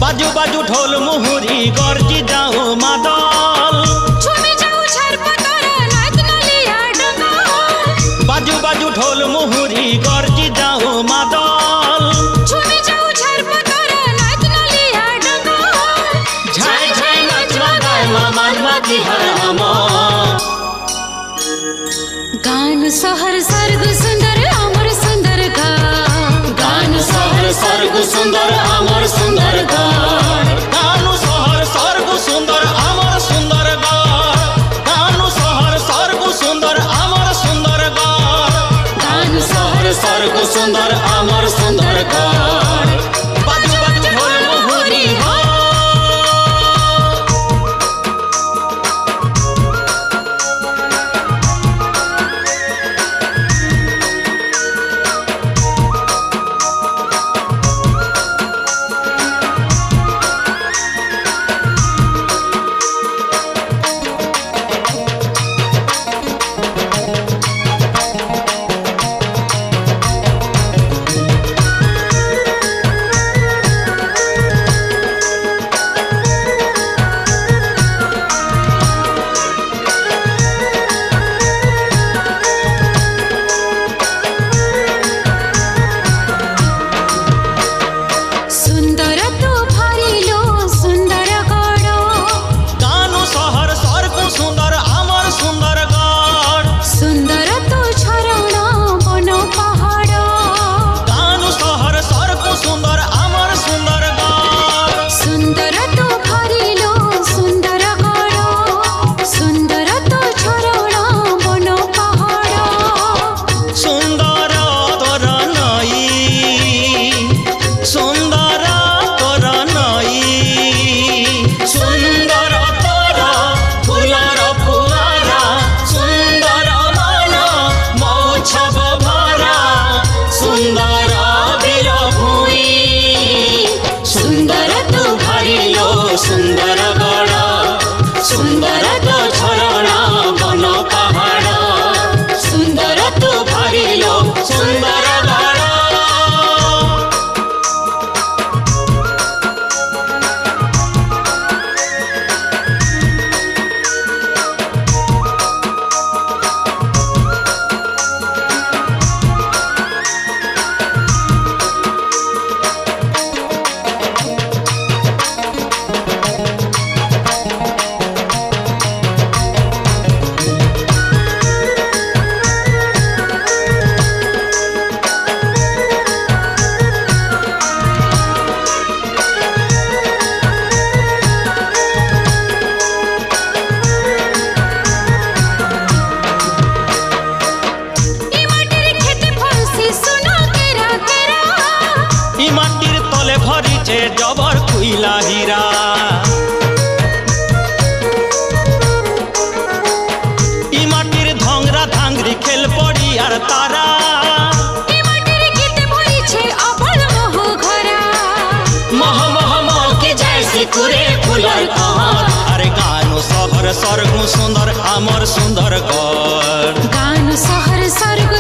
बाजू बाजू ढोल मुहुरी गरजी जाओ मादल झूमी जाओ छरपतरा नाच नलिया डंगल बाजू बाजू ढोल मुहुरी गरजी जाओ मादल झूमी जाओ छरपतरा नाच नलिया डंगल झाय झाय नाच गाय मन मती हर हम गान सहर सर्ग सुंदर अमर सुंदर गान सहर सर्ग सुंदर अमर सुंदर गानु सहर सर्ग सुंदर अमर सुंदर गानु सहर सर्ग सुंदर अमर सुंदर गानु सहर सर्ग सुंदर अमर सुंदर बाजू बाजू ढोल मुहुरी सुंदर तू भरिलो सुंदर गड़ गानु सहर सर्ग सुंदर अमर सुंदर सुंदर तू झरणा बन पहाड़ गानु सहर सर्ग सुंदर अमर सुंदर सुंदर तू भरिलो सुंदर गड़ सुंदर तू झरणा बन पहाड़ सुंदर तोर नई सुंदर तोर नई सुंदर तोर फुलर फुआरा सुंदर मन मौछब भरा सुंदर बीर भूई सुंदर तू भरिलो सुंदर गड़ सुंदर तो झरणा बन पहाड़ सुंदर तू भरिलो सुंदर गड़ माटिर तले भरिছে जबर खुइला हीरा इ माटिर धंगरा धांगरी खेल पड़ी আর तारा इ माटिर गीत भरिছে अबल मोह घरा मह मह मह के जैसे कुरे फुलर कहर अरे गानु सहर सर्ग सुंदर अमर सुंदर गान सहर सर्ग